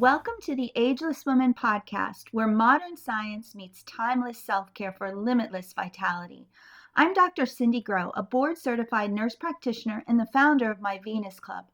Welcome to the Ageless Woman Podcast, where modern science meets timeless self-care for limitless vitality. I'm Dr. Cindy Groh, a board-certified nurse practitioner and the founder of My Venus Club.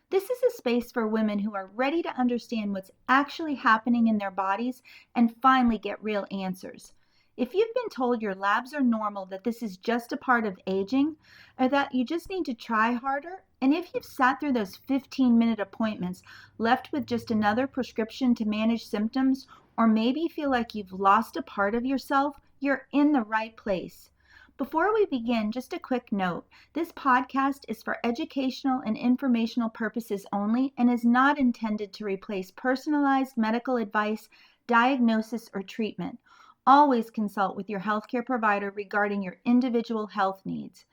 This is a space for women who are ready to understand what's actually happening in their bodies and finally get real answers. If you've been told your labs are normal, that this is just a part of aging, or that you just need to try harder, and if you've sat through those 15-minute appointments left with just another prescription to manage symptoms, or maybe feel like you've lost a part of yourself, you're in the right place. Before we begin, just a quick note. This podcast is for educational and informational purposes only and is not intended to replace personalized medical advice, diagnosis, or treatment. Always consult with your healthcare provider regarding your individual health needs.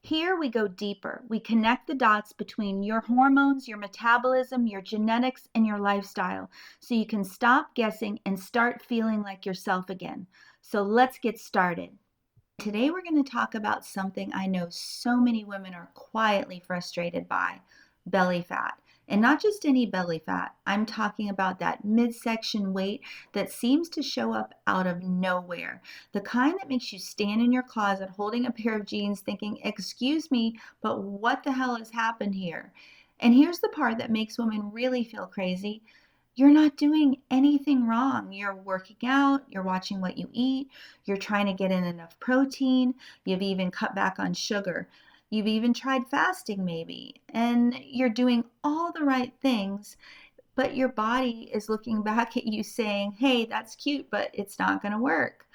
Here we go deeper. We connect the dots between your hormones, your metabolism, your genetics, and your lifestyle so you can stop guessing and start feeling like yourself again. So let's get started. Today we're going to talk about something I know so many women are quietly frustrated by: belly fat. And not just any belly fat. I'm talking about that midsection weight that seems to show up out of nowhere. The kind that makes you stand in your closet holding a pair of jeans thinking, "Excuse me, but what the hell has happened here?" And here's the part that makes women really feel crazy. You're not doing anything wrong. You're working out, you're watching what you eat, you're trying to get in enough protein, you've even cut back on sugar. You've even tried fasting maybe, and you're doing all the right things, but your body is looking back at you saying, "Hey, that's cute, but it's not going to work."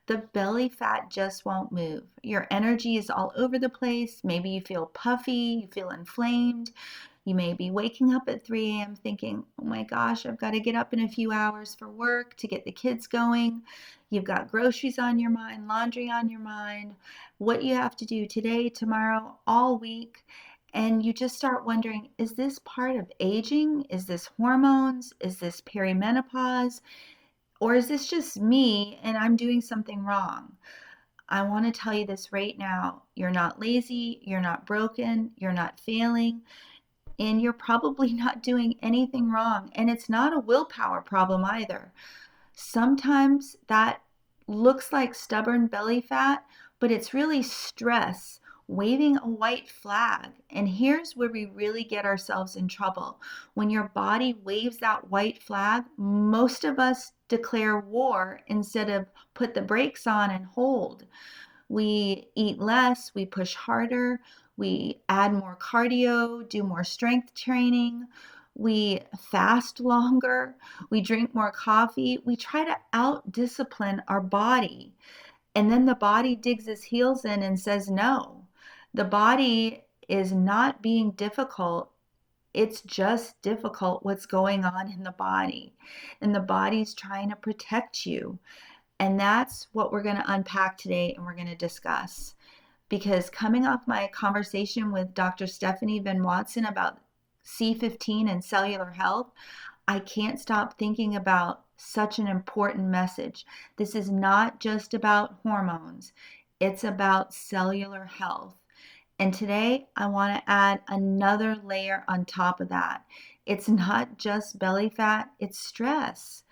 The belly fat just won't move. Your energy is all over the place. Maybe you feel puffy, you feel inflamed. You may be waking up at 3 a.m. thinking, "Oh my gosh, I've got to get up in a few hours for work to get the kids going." You've got groceries on your mind, laundry on your mind, what you have to do today, tomorrow, all week. And you just start wondering, is this part of aging? Is this hormones? Is this perimenopause? Or is this just me and I'm doing something wrong? I want to tell you this right now. You're not lazy. You're not broken. You're not failing. And you're probably not doing anything wrong. And it's not a willpower problem either. Sometimes that looks like stubborn belly fat, but it's really stress waving a white flag. And here's where we really get ourselves in trouble. When your body waves that white flag, most of us declare war instead of put the brakes on and hold. We eat less, we push harder, we add more cardio, do more strength training, we fast longer, we drink more coffee. We try to out-discipline our body. And then the body digs its heels in and says no. The body is not being difficult. It's just difficult what's going on in the body. And the body's trying to protect you. And that's what we're going to unpack today and we're going to discuss. Because coming off my conversation with Dr. Stephanie Van Watson about C15 and cellular health, I can't stop thinking about such an important message. This is not just about hormones. It's about cellular health. And today I want to add another layer on top of that. It's not just belly fat, it's stress.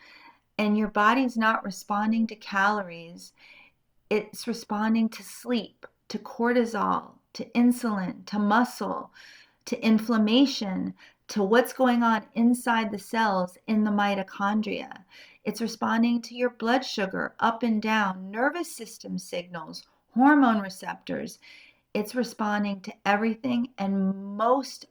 And your body's not responding to calories. It's responding to sleep, to cortisol, to insulin, to muscle, to inflammation, to what's going on inside the cells in the mitochondria. It's responding to your blood sugar up and down, nervous system signals, hormone receptors. It's responding to everything, and most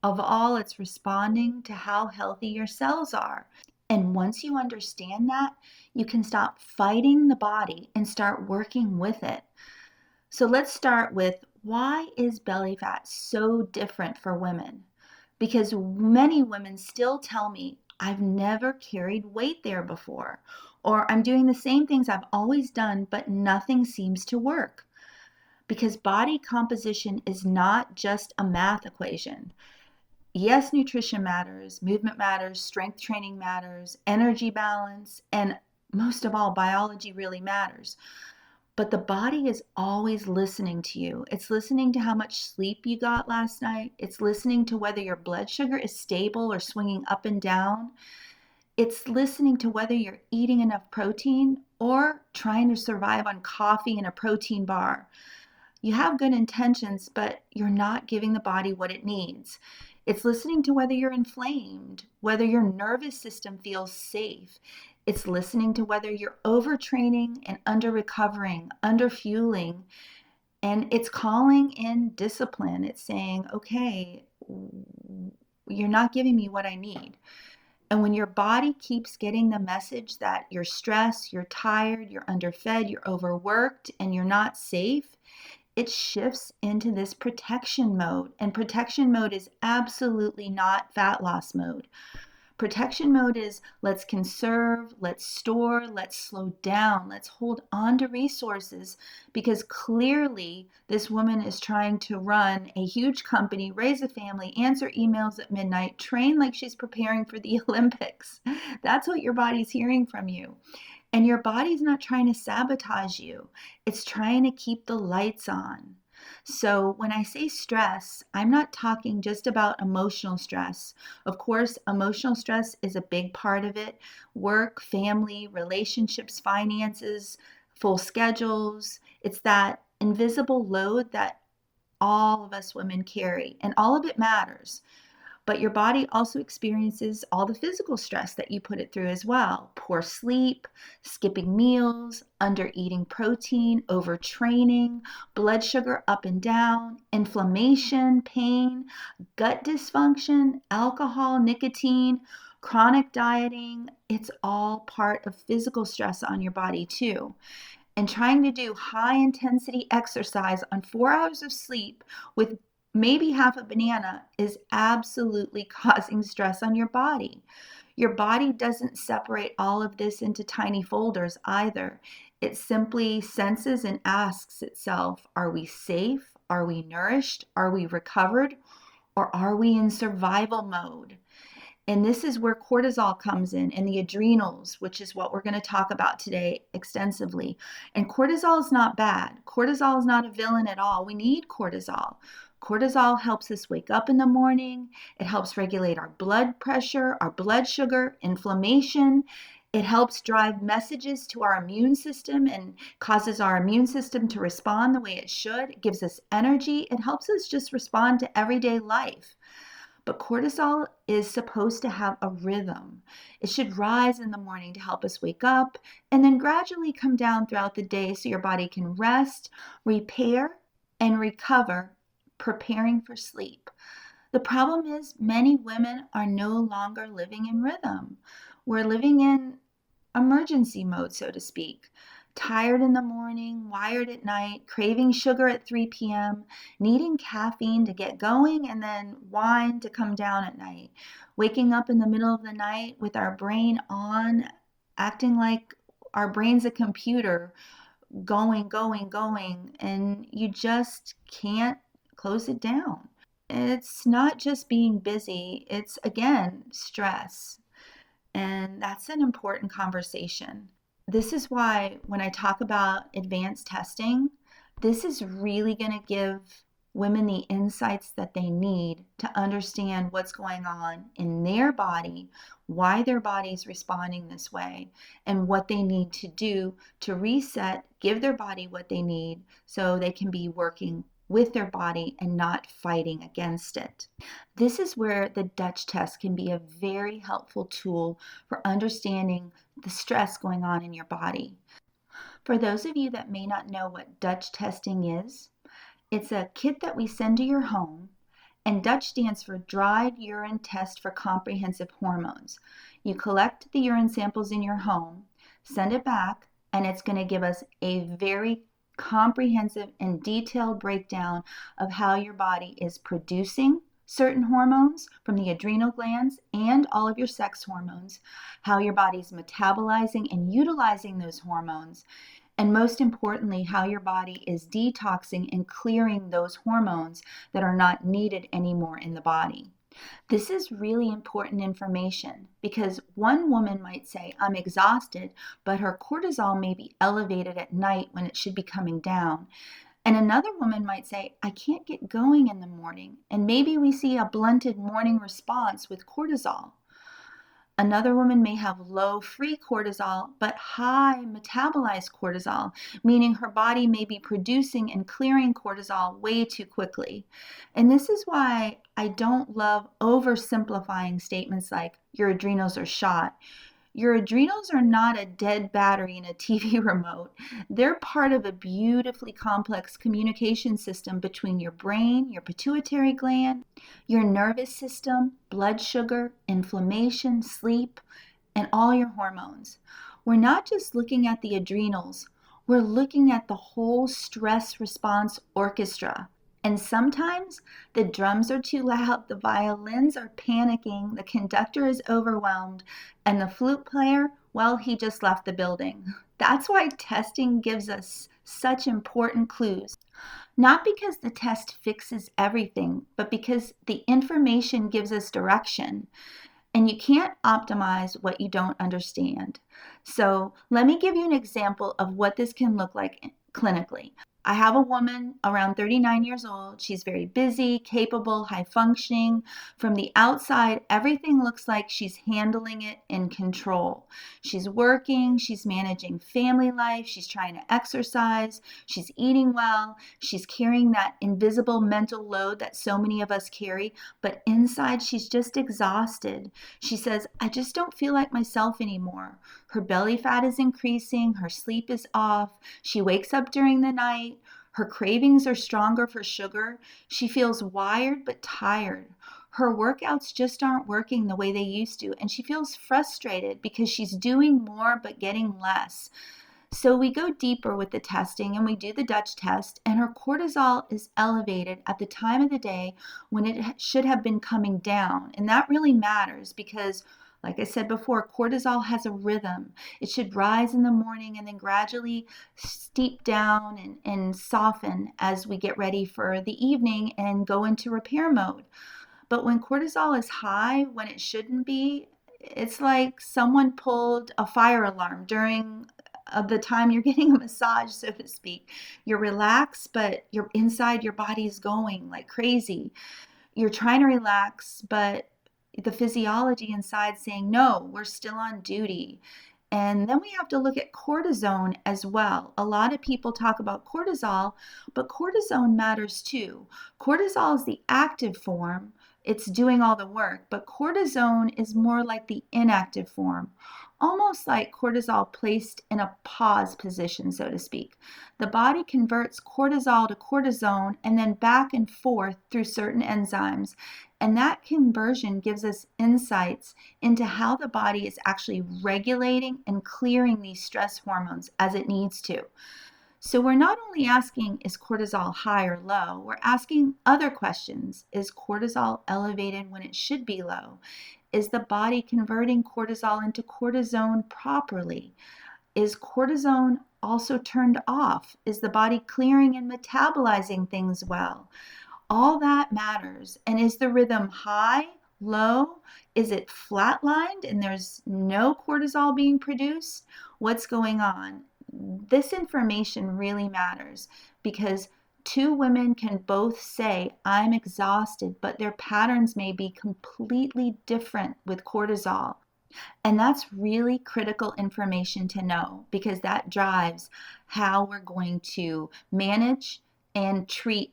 of all, it's responding to how healthy your cells are. And once you understand that, you can stop fighting the body and start working with it. So let's start with, why is belly fat so different for women? Because many women still tell me, "I've never carried weight there before," or "I'm doing the same things I've always done, but nothing seems to work." Because body composition is not just a math equation. Yes, nutrition matters, movement matters, strength training matters, energy balance, and most of all, biology really matters. But the body is always listening to you. It's listening to how much sleep you got last night. It's listening to whether your blood sugar is stable or swinging up and down. It's listening to whether you're eating enough protein or trying to survive on coffee and a protein bar. You have good intentions, but you're not giving the body what it needs. It's listening to whether you're inflamed, whether your nervous system feels safe. It's listening to whether you're overtraining and under recovering, under fueling. And it's calling in discipline. It's saying, okay, you're not giving me what I need. And when your body keeps getting the message that you're stressed, you're tired, you're underfed, you're overworked, and you're not safe, it shifts into this protection mode. And protection mode is absolutely not fat loss mode. Protection mode is let's conserve, let's store, let's slow down, let's hold on to resources, because clearly this woman is trying to run a huge company, raise a family, answer emails at midnight, train like she's preparing for the Olympics. That's what your body's hearing from you. And your body's not trying to sabotage you. It's trying to keep the lights on. So when I say stress, I'm not talking just about emotional stress. Of course, emotional stress is a big part of it. Work, family, relationships, finances, full schedules. It's that invisible load that all of us women carry, and all of it matters. But your body also experiences all the physical stress that you put it through as well. Poor sleep, skipping meals, under eating protein, overtraining, blood sugar up and down, inflammation, pain, gut dysfunction, alcohol, nicotine, chronic dieting. It's all part of physical stress on your body too. And trying to do high intensity exercise on 4 hours of sleep with maybe half a banana is absolutely causing stress on your body. Your body doesn't separate all of this into tiny folders either. It simply senses and asks itself, are we safe? Are we nourished? Are we recovered? Or are we in survival mode? And this is where cortisol comes in and the adrenals, which is what we're going to talk about today extensively. And cortisol is not bad. Cortisol is not a villain at all. We need cortisol. Cortisol helps us wake up in the morning. It helps regulate our blood pressure, our blood sugar, inflammation. It helps drive messages to our immune system and causes our immune system to respond the way it should. It gives us energy. It helps us just respond to everyday life. But cortisol is supposed to have a rhythm. It should rise in the morning to help us wake up and then gradually come down throughout the day so your body can rest, repair, and recover, preparing for sleep. The problem is many women are no longer living in rhythm. We're living in emergency mode, so to speak. Tired in the morning, wired at night, craving sugar at 3 p.m., needing caffeine to get going, and then wine to come down at night. Waking up in the middle of the night with our brain on, acting like our brain's a computer, going, and you just can't close it down. It's not just being busy, it's again, stress. And that's an important conversation. This is why when I talk about advanced testing, this is really going to give women the insights that they need to understand what's going on in their body, why their body is responding this way, and what they need to do to reset, give their body what they need so they can be working with their body and not fighting against it. This is where the Dutch test can be a very helpful tool for understanding the stress going on in your body. For those of you that may not know what Dutch testing is, it's a kit that we send to your home, and Dutch stands for Dried Urine Test for Comprehensive Hormones. You collect the urine samples in your home, send it back, and it's going to give us a very comprehensive and detailed breakdown of how your body is producing certain hormones from the adrenal glands and all of your sex hormones, how your body's metabolizing and utilizing those hormones, and most importantly, how your body is detoxing and clearing those hormones that are not needed anymore in the body. This is really important information because one woman might say, I'm exhausted, but her cortisol may be elevated at night when it should be coming down. And another woman might say, I can't get going in the morning. And maybe we see a blunted morning response with cortisol. Another woman may have low free cortisol, but high metabolized cortisol, meaning her body may be producing and clearing cortisol way too quickly. And this is why I don't love oversimplifying statements like your adrenals are shot. Your adrenals are not a dead battery in a TV remote. They're part of a beautifully complex communication system between your brain, your pituitary gland, your nervous system, blood sugar, inflammation, sleep, and all your hormones. We're not just looking at the adrenals, we're looking at the whole stress response orchestra. And sometimes the drums are too loud, the violins are panicking, the conductor is overwhelmed, and the flute player, well, he just left the building. That's why testing gives us such important clues. Not because the test fixes everything, but because the information gives us direction. And you can't optimize what you don't understand. So let me give you an example of what this can look like clinically. I have a woman around 39 years old. She's very busy, capable, high functioning. From the outside, everything looks like she's handling it in control. She's working, she's managing family life, she's trying to exercise, she's eating well, she's carrying that invisible mental load that so many of us carry, but inside she's just exhausted. She says, I just don't feel like myself anymore. Her belly fat is increasing, her sleep is off, she wakes up during the night, her cravings are stronger for sugar, she feels wired but tired. Her workouts just aren't working the way they used to, and she feels frustrated because she's doing more but getting less. So we go deeper with the testing and we do the Dutch test, and her cortisol is elevated at the time of the day when it should have been coming down. And that really matters because, like I said before, cortisol has a rhythm. It should rise in the morning and then gradually steep down and soften as we get ready for the evening and go into repair mode. But when cortisol is high, when it shouldn't be, it's like someone pulled a fire alarm during the time you're getting a massage, so to speak. You're relaxed, but you're inside, your body's going like crazy. You're trying to relax, but the physiology inside saying, no, we're still on duty. And then we have to look at cortisone as well. A lot of people talk about cortisol, but cortisone matters too. Cortisol is the active form. It's doing all the work, but cortisone is more like the inactive form, almost like cortisol placed in a pause position, so to speak. The body converts cortisol to cortisone and then back and forth through certain enzymes. And that conversion gives us insights into how the body is actually regulating and clearing these stress hormones as it needs to. So we're not only asking, is cortisol high or low? We're asking other questions. Is cortisol elevated when it should be low? Is the body converting cortisol into cortisone properly? Is cortisone also turned off? Is the body clearing and metabolizing things well? All that matters. And is the rhythm high, low? Is it flatlined and there's no cortisol being produced? What's going on? This information really matters because two women can both say, I'm exhausted, but their patterns may be completely different with cortisol. And that's really critical information to know because that drives how we're going to manage and treat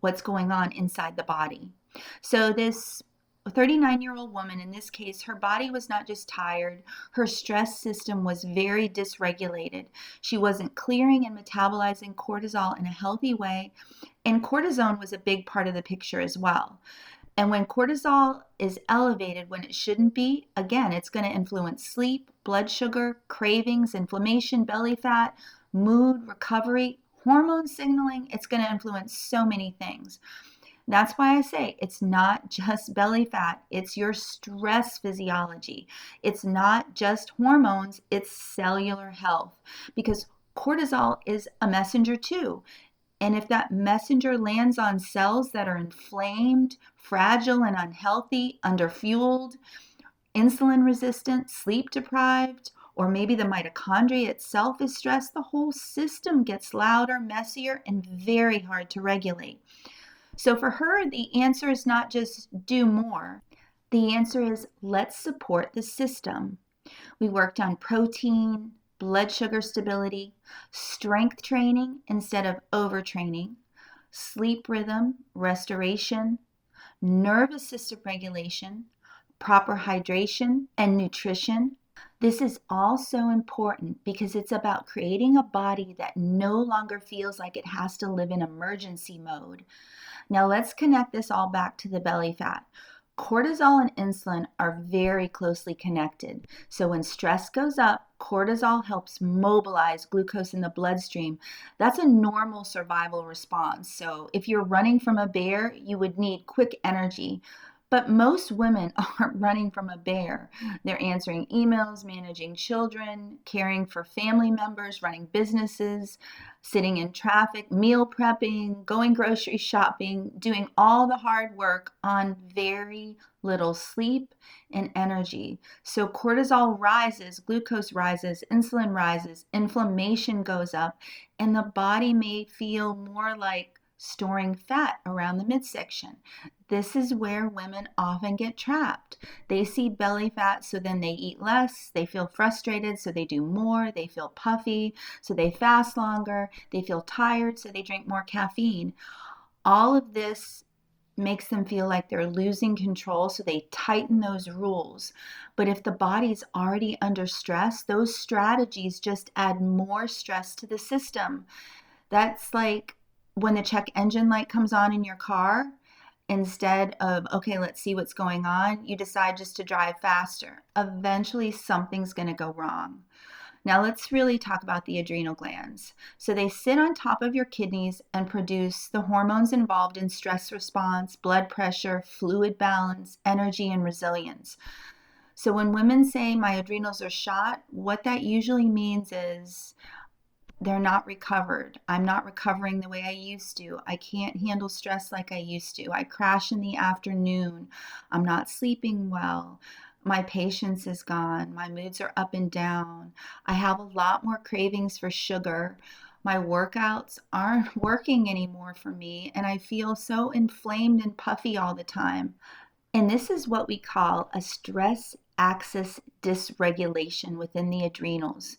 what's going on inside the body. So this 39-year-old woman, in this case, her body was not just tired, her stress system was very dysregulated. She wasn't clearing and metabolizing cortisol in a healthy way, and cortisone was a big part of the picture as well. And when cortisol is elevated when it shouldn't be, again, it's going to influence sleep, blood sugar, cravings, inflammation, belly fat, mood, recovery, hormone signaling. It's going to influence so many things. That's why I say it's not just belly fat, it's your stress physiology. It's not just hormones, it's cellular health because cortisol is a messenger too. And if that messenger lands on cells that are inflamed, fragile, and unhealthy, underfueled, insulin resistant, sleep deprived, or maybe the mitochondria itself is stressed, the whole system gets louder, messier, and very hard to regulate. So for her, the answer is not just do more. The answer is let's support the system. We worked on protein, blood sugar stability, strength training instead of overtraining, sleep rhythm, restoration, nervous system regulation, proper hydration, and nutrition. This is all so important because it's about creating a body that no longer feels like it has to live in emergency mode. Now let's connect this all back to the belly fat. Cortisol and insulin are very closely connected. So when stress goes up, cortisol helps mobilize glucose in the bloodstream. That's a normal survival response. So if you're running from a bear, you would need quick energy. But most women aren't running from a bear. They're answering emails, managing children, caring for family members, running businesses, sitting in traffic, meal prepping, going grocery shopping, doing all the hard work on very little sleep and energy. So cortisol rises, glucose rises, insulin rises, inflammation goes up, and the body may feel more like storing fat around the midsection. This is where women often get trapped. They see belly fat, so then they eat less. They feel frustrated, so they do more. They feel puffy, so they fast longer. They feel tired, so they drink more caffeine. All of this makes them feel like they're losing control, so they tighten those rules. But if the body's already under stress, those strategies just add more stress to the system. That's like when the check engine light comes on in your car. Instead of, okay, let's see what's going on, you decide just to drive faster. Eventually, something's going to go wrong. Now, let's really talk about the adrenal glands. So they sit on top of your kidneys and produce the hormones involved in stress response, blood pressure, fluid balance, energy, and resilience. So when women say my adrenals are shot, what that usually means is they're not recovered. I'm not recovering the way I used to. I can't handle stress like I used to. I crash in the afternoon. I'm not sleeping well. My patience is gone. My moods are up and down. I have a lot more cravings for sugar. My workouts aren't working anymore for me, and I feel so inflamed and puffy all the time. And this is what we call a stress axis dysregulation within the adrenals.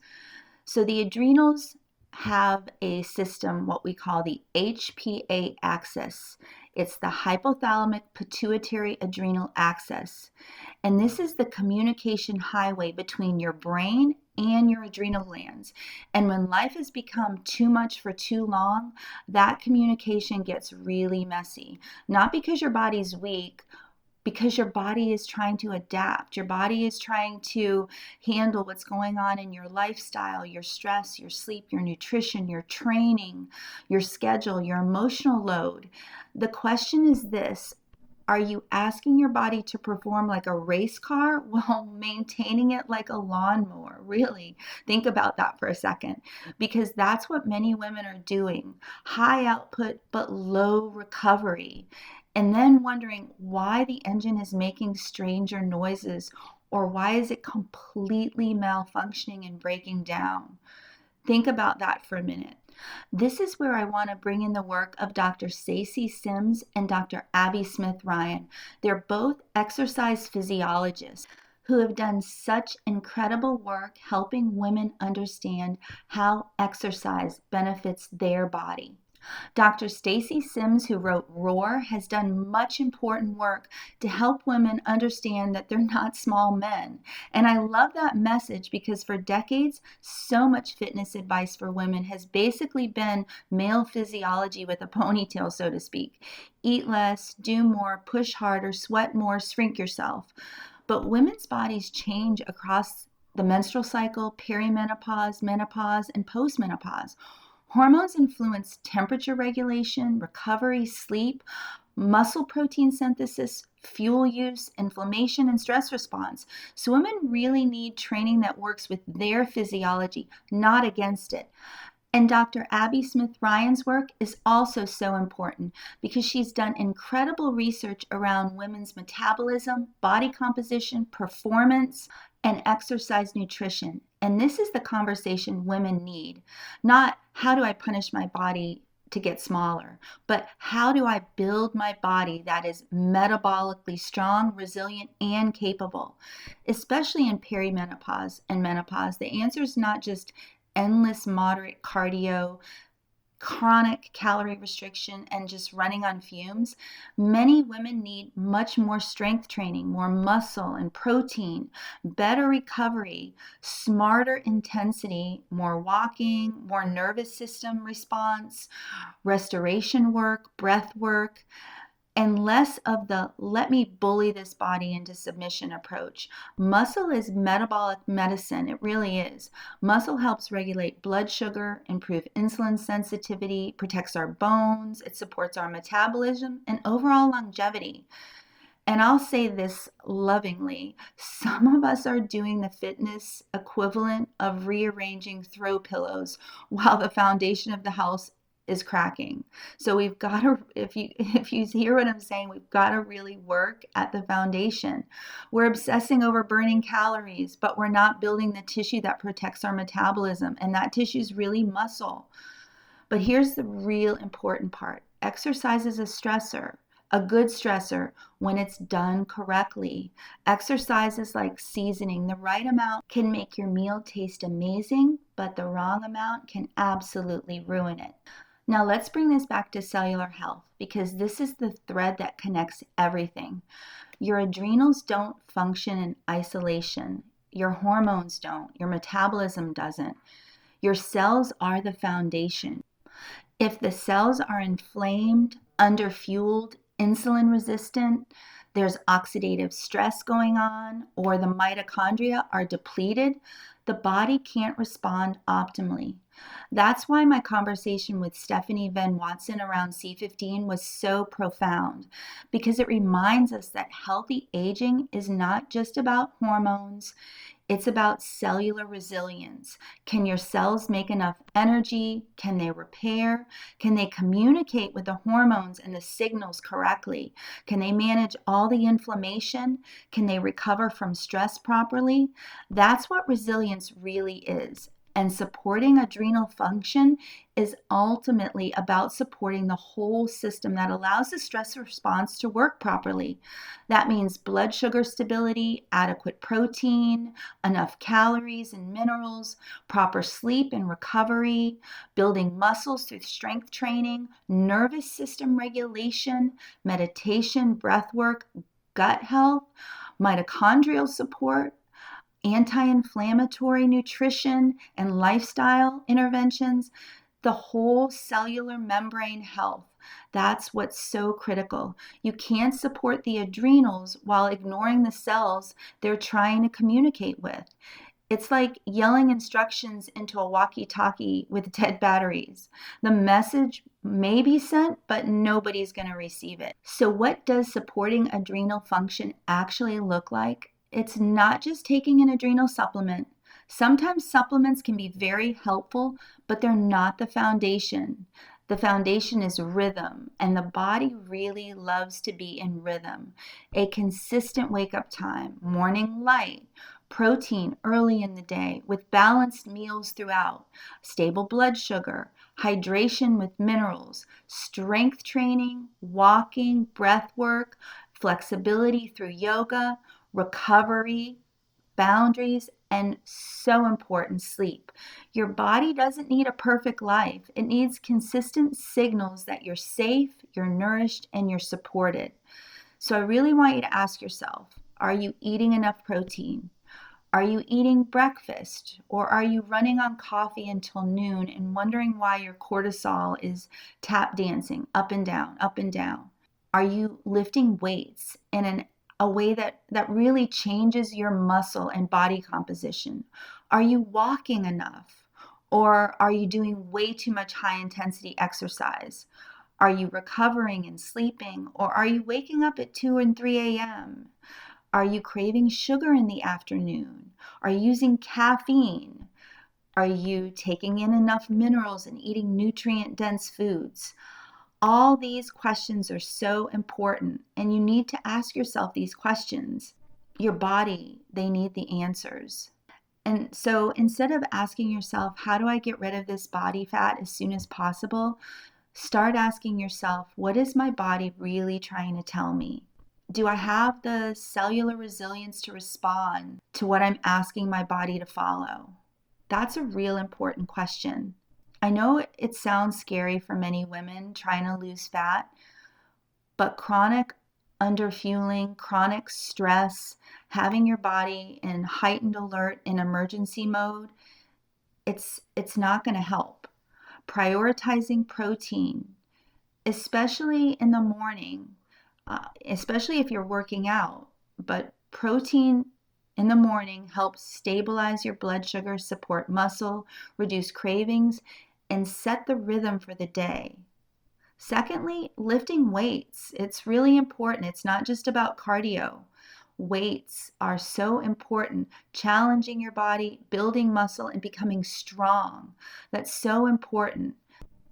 So the adrenals have a system, what we call the HPA axis. It's the hypothalamic pituitary adrenal axis. And this is the communication highway between your brain and your adrenal glands. And when life has become too much for too long, that communication gets really messy. Not because your body's weak, because your body is trying to adapt. Your body is trying to handle what's going on in your lifestyle, your stress, your sleep, your nutrition, your training, your schedule, your emotional load. The question is this: are you asking your body to perform like a race car while maintaining it like a lawnmower? Really, think about that for a second, because that's what many women are doing. High output, but low recovery. And then wondering why the engine is making stranger noises, or why is it completely malfunctioning and breaking down? Think about that for a minute. This is where I want to bring in the work of Dr. Stacey Sims and Dr. Abby Smith-Ryan. They're both exercise physiologists who have done such incredible work helping women understand how exercise benefits their body. Dr. Stacey Sims, who wrote Roar, has done much important work to help women understand that they're not small men. And I love that message because for decades, so much fitness advice for women has basically been male physiology with a ponytail, so to speak. Eat less, do more, push harder, sweat more, shrink yourself. But women's bodies change across the menstrual cycle, perimenopause, menopause, and postmenopause. Hormones influence temperature regulation, recovery, sleep, muscle protein synthesis, fuel use, inflammation, and stress response. So women really need training that works with their physiology, not against it. And Dr. Abby Smith-Ryan's work is also so important because she's done incredible research around women's metabolism, body composition, performance, and exercise nutrition. And this is the conversation women need, not how do I punish my body to get smaller, but how do I build my body that is metabolically strong, resilient, and capable? Especially in perimenopause and menopause, the answer is not just endless moderate cardio, chronic calorie restriction, and just running on fumes. Many women need much more strength training, more muscle and protein, better recovery, smarter intensity, more walking, more nervous system response, restoration work, breath work, and less of the let me bully this body into submission approach. Muscle is metabolic medicine. It really is. Muscle helps regulate blood sugar, improve insulin sensitivity, protects our bones, it supports our metabolism and overall longevity. And I'll say this lovingly, some of us are doing the fitness equivalent of rearranging throw pillows while the foundation of the house is cracking. So we've got to, if you hear what I'm saying, we've got to really work at the foundation. We're obsessing over burning calories, but we're not building the tissue that protects our metabolism, and that tissue is really muscle. But here's the real important part. Exercise is a stressor. A good stressor when it's done correctly. Exercise is like seasoning. The right amount can make your meal taste amazing, but the wrong amount can absolutely ruin it. Now let's bring this back to cellular health, because this is the thread that connects everything. Your adrenals don't function in isolation. Your hormones don't. Your metabolism doesn't. Your cells are the foundation. If the cells are inflamed, underfueled, insulin resistant, there's oxidative stress going on, or the mitochondria are depleted, the body can't respond optimally. That's why my conversation with Stephanie Venn Watson around C15 was so profound, because it reminds us that healthy aging is not just about hormones. It's about cellular resilience. Can your cells make enough energy? Can they repair? Can they communicate with the hormones and the signals correctly? Can they manage all the inflammation? Can they recover from stress properly? That's what resilience really is. And supporting adrenal function is ultimately about supporting the whole system that allows the stress response to work properly. That means blood sugar stability, adequate protein, enough calories and minerals, proper sleep and recovery, building muscles through strength training, nervous system regulation, meditation, breath work, gut health, mitochondrial support, anti-inflammatory nutrition and lifestyle interventions, the whole cellular membrane health. That's what's so critical. You can't support the adrenals while ignoring the cells they're trying to communicate with. It's like yelling instructions into a walkie-talkie with dead batteries. The message may be sent, but nobody's going to receive it. So what does supporting adrenal function actually look like? It's not just taking an adrenal supplement. Sometimes supplements can be very helpful, but they're not the foundation. The foundation is rhythm, and the body really loves to be in rhythm. A consistent wake-up time, morning light, protein early in the day with balanced meals throughout, stable blood sugar, hydration with minerals, strength training, walking, breath work, flexibility through yoga, recovery, boundaries, and so important, sleep. Your body doesn't need a perfect life. It needs consistent signals that you're safe, you're nourished, and you're supported. So I really want you to ask yourself, are you eating enough protein? Are you eating breakfast? Or are you running on coffee until noon and wondering why your cortisol is tap dancing up and down, up and down? Are you lifting weights in a way that really changes your muscle and body composition? Are you walking enough? Or are you doing way too much high intensity exercise? Are you recovering and sleeping? Or are you waking up at 2 and 3 a.m.? Are you craving sugar in the afternoon? Are you using caffeine? Are you taking in enough minerals and eating nutrient-dense foods? All these questions are so important, and you need to ask yourself these questions. Your body, they need the answers. And so instead of asking yourself, how do I get rid of this body fat as soon as possible? Start asking yourself, what is my body really trying to tell me? Do I have the cellular resilience to respond to what I'm asking my body to follow? That's a real important question. I know it sounds scary for many women trying to lose fat, but chronic underfueling, chronic stress, having your body in heightened alert in emergency mode, it's not going to help. Prioritizing protein, especially in the morning, especially if you're working out, but protein in the morning helps stabilize your blood sugar, support muscle, reduce cravings, and set the rhythm for the day. Secondly, lifting weights. It's really important. It's not just about cardio. Weights are so important. Challenging your body, building muscle, and becoming strong. That's so important.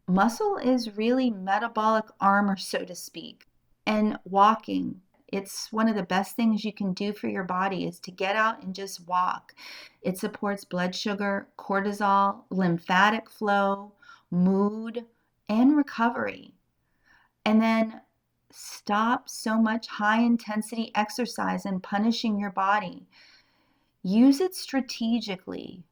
Muscle is really metabolic armor, so to speak. And walking. It's one of the best things you can do for your body is to get out and just walk. It supports blood sugar, cortisol, lymphatic flow, mood, and recovery. And then stop so much high intensity exercise and punishing your body. Use it strategically.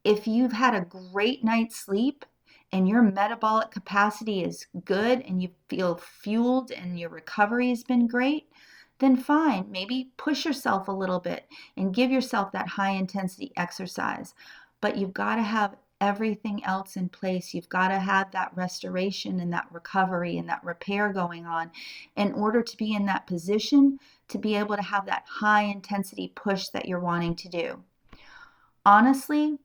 If you've had a great night's sleep and your metabolic capacity is good and you feel fueled and your recovery has been great, then fine, maybe push yourself a little bit and give yourself that high intensity exercise. But you've got to have everything else in place. You've got to have that restoration and that recovery and that repair going on in order to be in that position to be able to have that high intensity push that you're wanting to do. Honestly,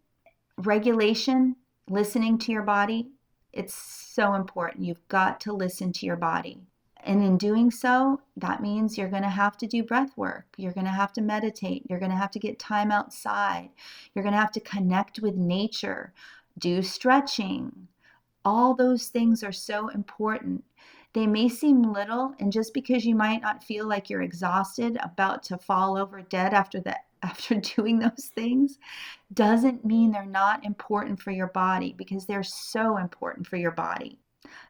regulation, listening to your body, it's so important. You've got to listen to your body. And in doing so, that means you're going to have to do breath work. You're going to have to meditate. You're going to have to get time outside. You're going to have to connect with nature, do stretching. All those things are so important. They may seem little, and just because you might not feel like you're exhausted, about to fall over dead after doing those things, doesn't mean they're not important for your body, because they're so important for your body.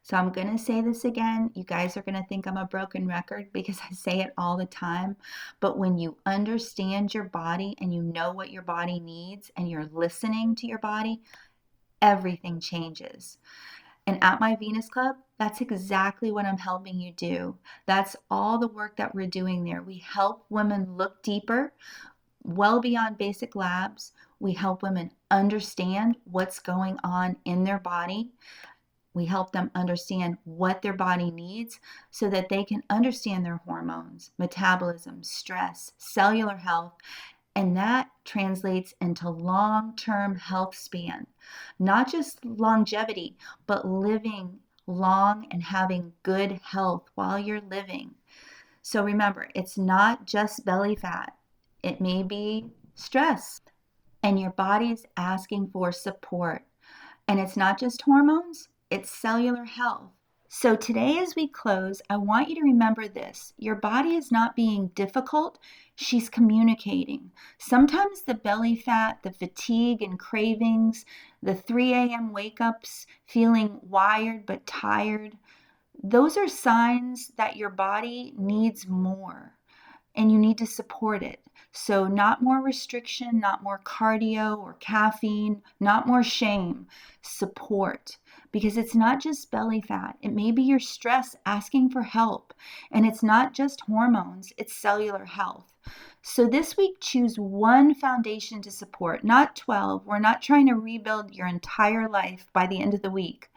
So I'm going to say this again. You guys are going to think I'm a broken record because I say it all the time. But when you understand your body and you know what your body needs and you're listening to your body, everything changes. And at my Venus Club, that's exactly what I'm helping you do. That's all the work that we're doing there. We help women look deeper, well beyond basic labs. We help women understand what's going on in their body. We help them understand what their body needs so that they can understand their hormones, metabolism, stress, cellular health, and that translates into long-term health span. Not just longevity, but living long and having good health while you're living. So remember, it's not just belly fat. It may be stress, and your body's asking for support. And it's not just hormones. It's cellular health. So today as we close, I want you to remember this. Your body is not being difficult. She's communicating. Sometimes the belly fat, the fatigue and cravings, the 3 a.m. wake-ups, feeling wired but tired, those are signs that your body needs more and you need to support it. So not more restriction, not more cardio or caffeine, not more shame, support. Because it's not just belly fat. It may be your stress asking for help. And it's not just hormones, it's cellular health. So this week, choose one foundation to support, not 12. We're not trying to rebuild your entire life by the end of the week.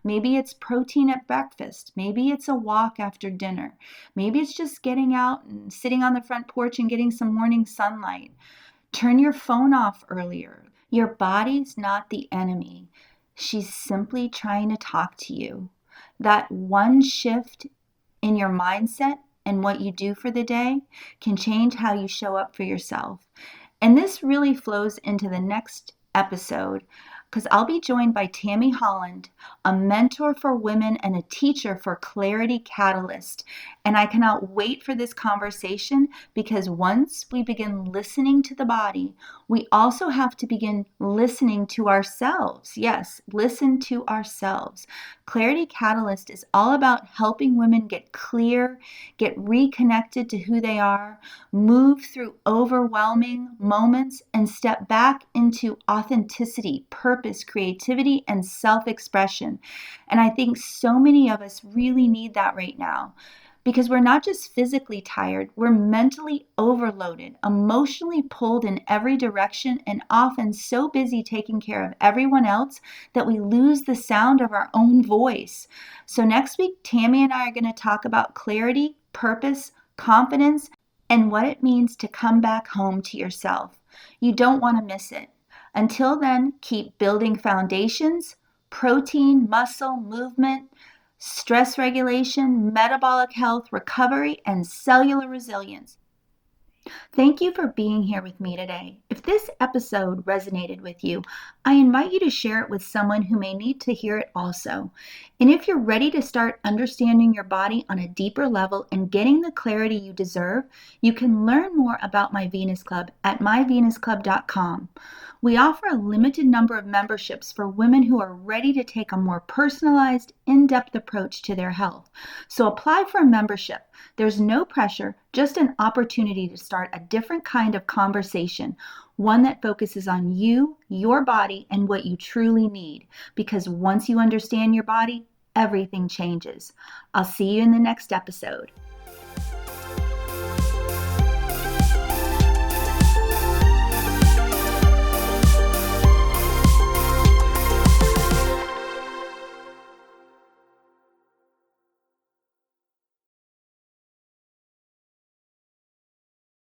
Maybe it's protein at breakfast. Maybe it's a walk after dinner. Maybe it's just getting out and sitting on the front porch and getting some morning sunlight. Turn your phone off earlier. Your body's not the enemy. She's simply trying to talk to you. That one shift in your mindset and what you do for the day can change how you show up for yourself. And this really flows into the next episode because I'll be joined by Tammy Holland, a mentor for women and a teacher for Clarity Catalyst. And I cannot wait for this conversation because once we begin listening to the body, we also have to begin listening to ourselves. Yes, listen to ourselves. Clarity Catalyst is all about helping women get clear, get reconnected to who they are, move through overwhelming moments, and step back into authenticity, purpose, creativity, and self-expression. And I think so many of us really need that right now. Because we're not just physically tired, we're mentally overloaded, emotionally pulled in every direction, and often so busy taking care of everyone else that we lose the sound of our own voice. So next week, Tammy and I are going to talk about clarity, purpose, confidence, and what it means to come back home to yourself. You don't want to miss it. Until then, keep building foundations, protein, muscle, movement, stress regulation, metabolic health, recovery, and cellular resilience. Thank you for being here with me today. If this episode resonated with you, I invite you to share it with someone who may need to hear it also. And if you're ready to start understanding your body on a deeper level and getting the clarity you deserve, you can learn more about my Venus Club at myvenusclub.com. We offer a limited number of memberships for women who are ready to take a more personalized, in-depth approach to their health. So apply for a membership. There's no pressure, just an opportunity to start a different kind of conversation, one that focuses on you, your body, and what you truly need. Because once you understand your body, everything changes. I'll see you in the next episode.